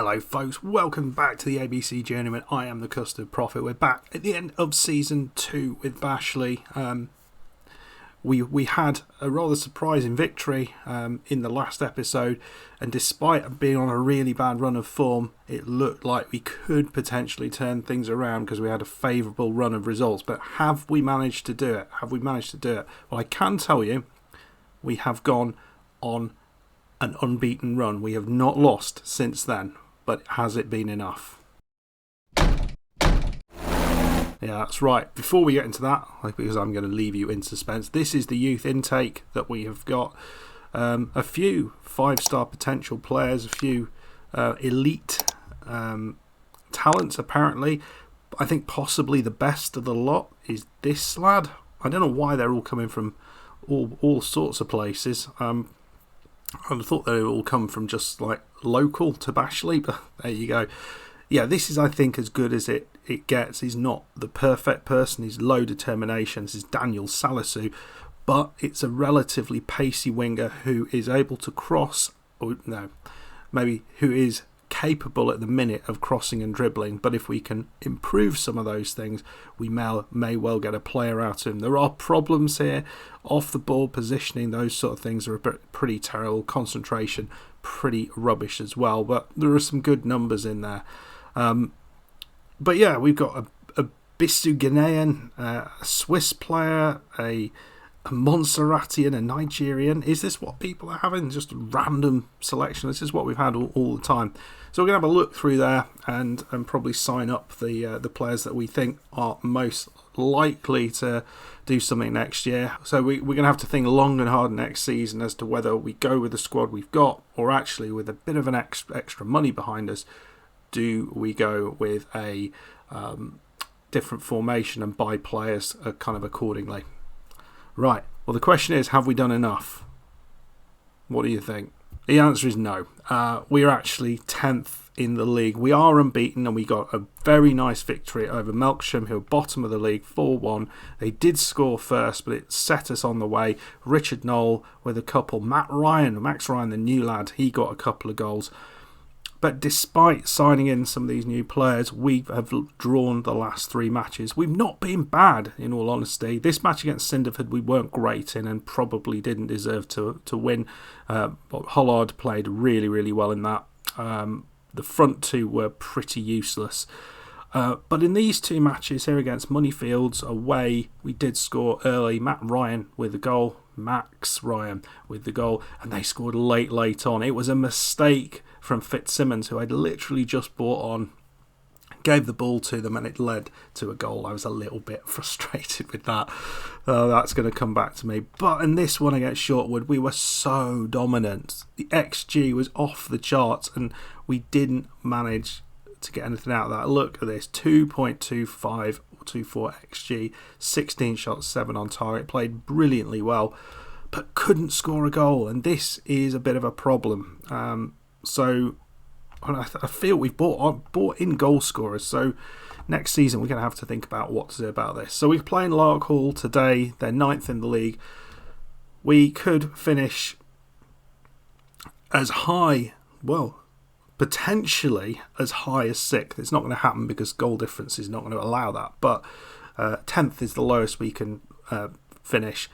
Hello folks, welcome back to the ABC Journeyman. I am the Custard Prophet. We're back at the end of Season 2 with BASHLEY. We had a rather surprising victory in the last episode, and despite being on a really bad run of form, it looked like we could potentially turn things around because we had a favourable run of results. But have we managed to do it? Well, I can tell you, we have gone on an unbeaten run. We have not lost since then, but has it been enough? Yeah, that's right. Before we get into that, because I'm going to leave you in suspense, this is the youth intake that we have got. A few 5-star potential players, a few elite talents apparently. I think possibly the best of the lot is this lad. I don't know why they're all coming from all sorts of places. I thought they would all come from just like local to BASHLEY, but there you go. Yeah, this is, I think, as good as it gets. He's not the perfect person. He's low determination. This is Daniel Salisu, but it's a relatively pacey winger who is able to cross, or no, maybe who is capable at the minute of crossing and dribbling. But if we can improve some of those things, we may well get a player out of him. There are problems here, off the ball positioning, those sort of things are pretty terrible. Concentration, pretty rubbish as well. But there are some good numbers in there. But yeah, we've got a Bissau Ghanaian, a Swiss player, a Montserratian, a Nigerian. Is this what people are having? Just a random selection. This is what we've had all the time. So we're going to have a look through there and probably sign up the players that we think are most likely to do something next year. So we're going to have to think long and hard next season as to whether we go with the squad we've got, or actually with a bit of an extra money behind us, do we go with a different formation and buy players kind of accordingly. Right, well the question is, have we done enough? What do you think? The answer is no. We are actually 10th in the league. We are unbeaten, and we got a very nice victory over Melksham, who are bottom of the league, 4-1. They did score first, but it set us on the way. Richard Knoll with a couple. Max Ryan, the new lad, he got a couple of goals. But despite signing in some of these new players, we have drawn the last 3 matches. We've not been bad, in all honesty. This match against Cinderford we weren't great in and probably didn't deserve to win. But Hollard played really, really well in that. The front two were pretty useless. But in these 2 matches here against Moneyfields away, we did score early. Max Ryan with the goal, and they scored late on. It was a mistake from Fitzsimmons, who I'd literally just brought on, gave the ball to them, and it led to a goal. I was a little bit frustrated with that. That's going to come back to me. But in this one against Shortwood, we were so dominant. The XG was off the charts, and we didn't manage to get anything out of that. Look at this, 2.25 or 24 XG, 16 shots, 7 on target, played brilliantly well, but couldn't score a goal, and this is a bit of a problem. So I feel we've bought in goal scorers, so next season we're going to have to think about what to do about this. So we're playing Larkhall today. They're 9th in the league. We could finish as high, well, potentially as high as 6th. It's not going to happen because goal difference is not going to allow that, but 10th is the lowest we can finish.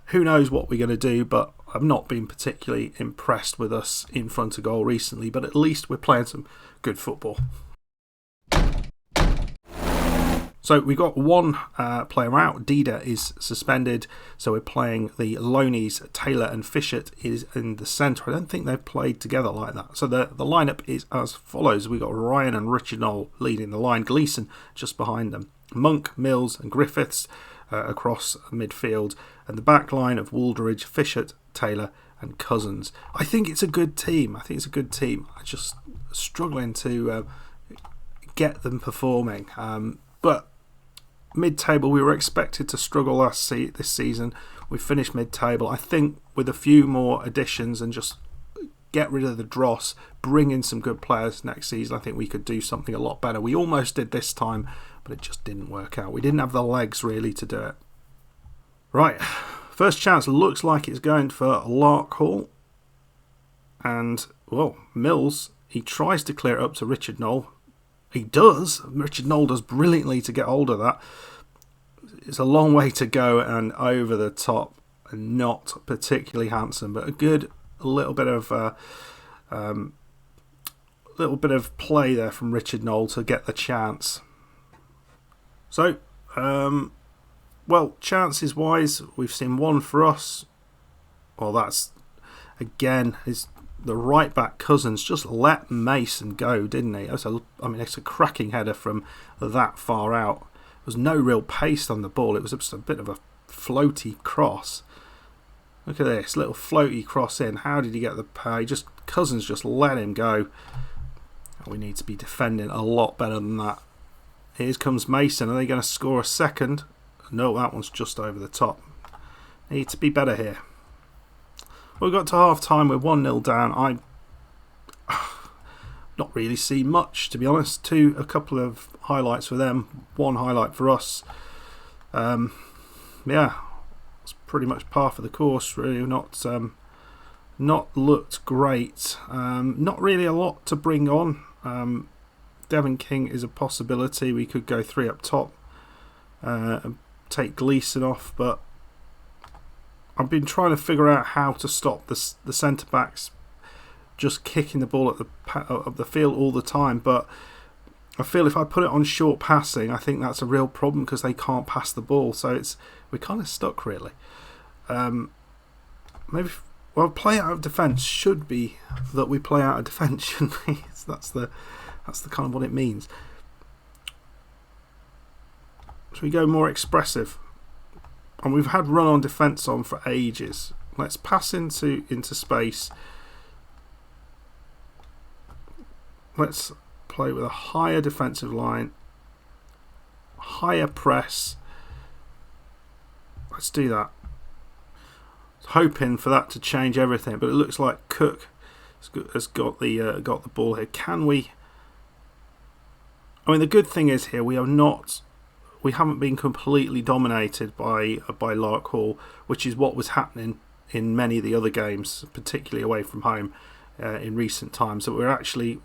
Who knows what we're going to do, but I've not been particularly impressed with us in front of goal recently, but at least we're playing some good football. So we've got one player out. Dida is suspended, so we're playing the Lonies. Taylor and Fishett is in the centre. I don't think they've played together like that. So the lineup is as follows. We've got Ryan and Richard Knoll leading the line. Gleeson just behind them. Monk, Mills and Griffiths across midfield, and the back line of Wooldridge, Fishett, Taylor and Cousins. I think it's a good team. I'm just struggling to get them performing. But mid-table, we were expected to struggle this season. We finished mid-table. I think with a few more additions and just get rid of the dross, bring in some good players next season, I think we could do something a lot better. We almost did this time, but it just didn't work out. We didn't have the legs really to do it. Right, first chance looks like it's going for Larkhall. And, well, Mills He tries to clear it up to Richard Knoll. He does. Richard Knoll does brilliantly to get hold of that. It's a long way to go and over the top, and not particularly handsome, but a good little bit of play there from Richard Knoll to get the chance. So, well, chances wise, we've seen one for us. Well, that's again the right back Cousins just let Mason go, didn't he? It's a cracking header from that far out. There was no real pace on the ball. It was just a bit of a floaty cross. Look at this little floaty cross in. How did he get the pay? Cousins just let him go. We need to be defending a lot better than that. Here comes Mason. Are they going to score a second? No, that one's just over the top. Need to be better here. We got to half time. We're 1-0 down. I'm not really seen much, to be honest. A couple of highlights for them. One highlight for us. Yeah, it's pretty much par for the course. Really, not looked great. Not really a lot to bring on. Devon King is a possibility. We could go 3 up top and take Gleeson off, but I've been trying to figure out how to stop the centre backs just kicking the ball up the field all the time. But I feel if I put it on short passing, I think that's a real problem because they can't pass the ball. So we're kind of stuck really. Maybe. Well, play out of defence should be that we play out of defence, shouldn't we? That's the kind of what it means. Should we go more expressive? And we've had run on defence on for ages. Let's pass into space. Let's play with a higher defensive line, higher press. Let's do that. Hoping for that to change everything, but it looks like Cook has got the ball here. Can we? I mean, the good thing is here we haven't been completely dominated by Lark Hall, which is what was happening in many of the other games, particularly away from home in recent times. That we're actually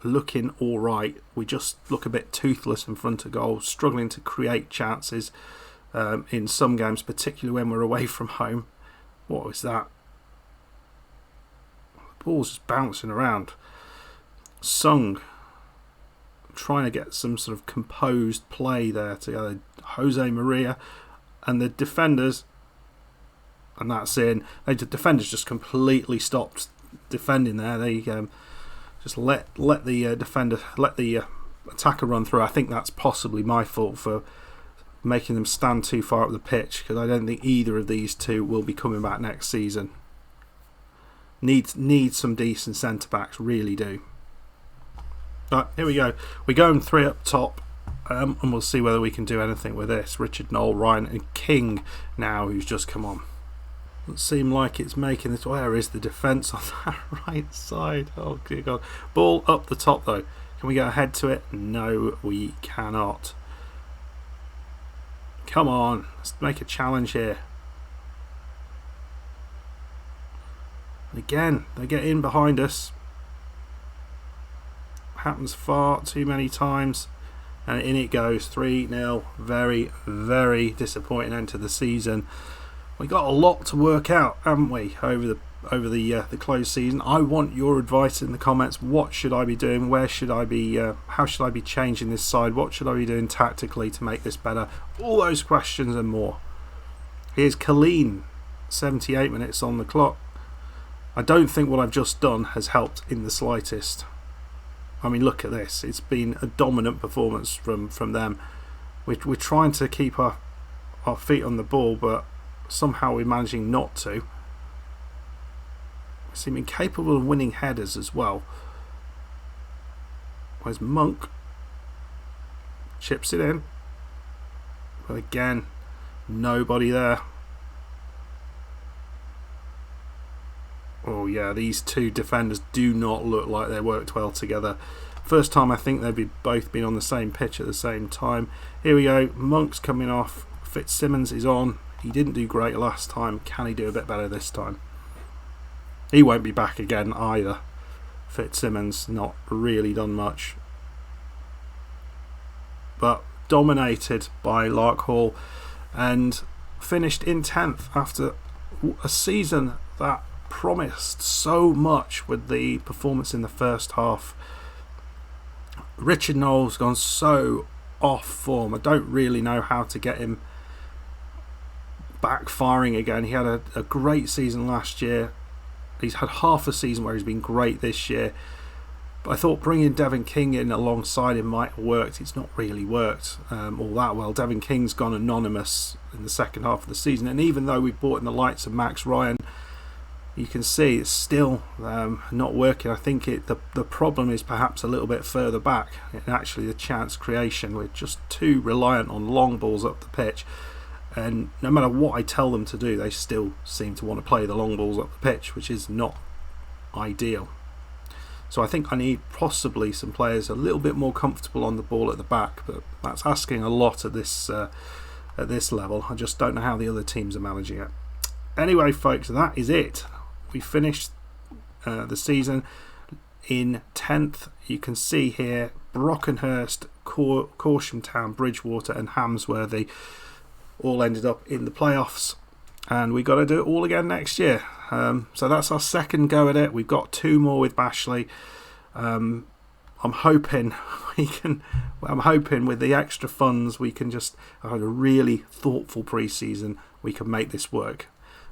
looking all right. We just look a bit toothless in front of goal, struggling to create chances in some games, particularly when we're away from home. What was that? The ball's just bouncing around. Sung trying to get some sort of composed play there together. Jose Maria and the defenders, and that's in. The defenders just completely stopped defending there. They just let the attacker run through. I think that's possibly my fault for making them stand too far up the pitch, because I don't think either of these two will be coming back next season. Need some decent centre backs, really do. Right, here we go. We're going 3 up top, and we'll see whether we can do anything with this. Richard Knoll, Ryan and King now, who's just come on. Doesn't seem like it's making this. Where is the defence on that right side? Oh dear God. Ball up the top though. Can we get ahead to it? No, we cannot. Come on, let's make a challenge here. And again, they get in behind us. Happens far too many times. And in it goes, 3-0. Very, very disappointing end to the season. We got a lot to work out, haven't we, over the closed season. I want your advice in the comments. What should I be doing? Where should I be? How should I be changing this side? What should I be doing tactically to make this better? All those questions and more. Here's Colleen, 78 minutes on the clock. I don't think what I've just done has helped in the slightest. I mean, look at this. It's been a dominant performance from them. We're trying to keep our feet on the ball, but somehow we're managing not to. We seem incapable of winning headers as well. Where's Monk? Chips it in. But again, nobody there. Oh yeah, these two defenders do not look like they worked well together. First time I think they've both been on the same pitch at the same time. Here we go, Monk's coming off. Fitzsimmons is on. He didn't do great last time. Can he do a bit better this time? He won't be back again either. Fitzsimmons not really done much, but dominated by Larkhall and finished in 10th after a season that promised so much with the performance in the first half. Richard Knowles gone so off form. I don't really know how to get him backfiring again. He had a great season last year. He's had half a season where he's been great this year. But I thought bringing Devin King in alongside him might have worked. It's not really worked all that well. Devin King's gone anonymous in the second half of the season, and even though we brought in the likes of Max Ryan, you can see it's still not working. I think the problem is perhaps a little bit further back, and actually the chance creation. We're just too reliant on long balls up the pitch, and no matter what I tell them to do, they still seem to want to play the long balls up the pitch, which is not ideal. So I think I need possibly some players a little bit more comfortable on the ball at the back, but that's asking a lot at this level. I just don't know how the other teams are managing it. Anyway, folks, that is it. We finished the season in 10th. You can see here Brockenhurst, Corsham Town, Bridgewater and Hamsworthy all ended up in the playoffs, and we got to do it all again next year. So that's our second go at it. We've got 2 more with Bashley. I'm hoping with the extra funds we can just have a really thoughtful pre-season. We can make this work.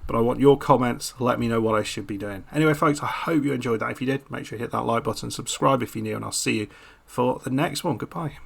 But I want your comments. Let me know what I should be doing. Anyway, folks, I hope you enjoyed that. If you did, make sure you hit that like button, subscribe if you're new, and I'll see you for the next one. Goodbye.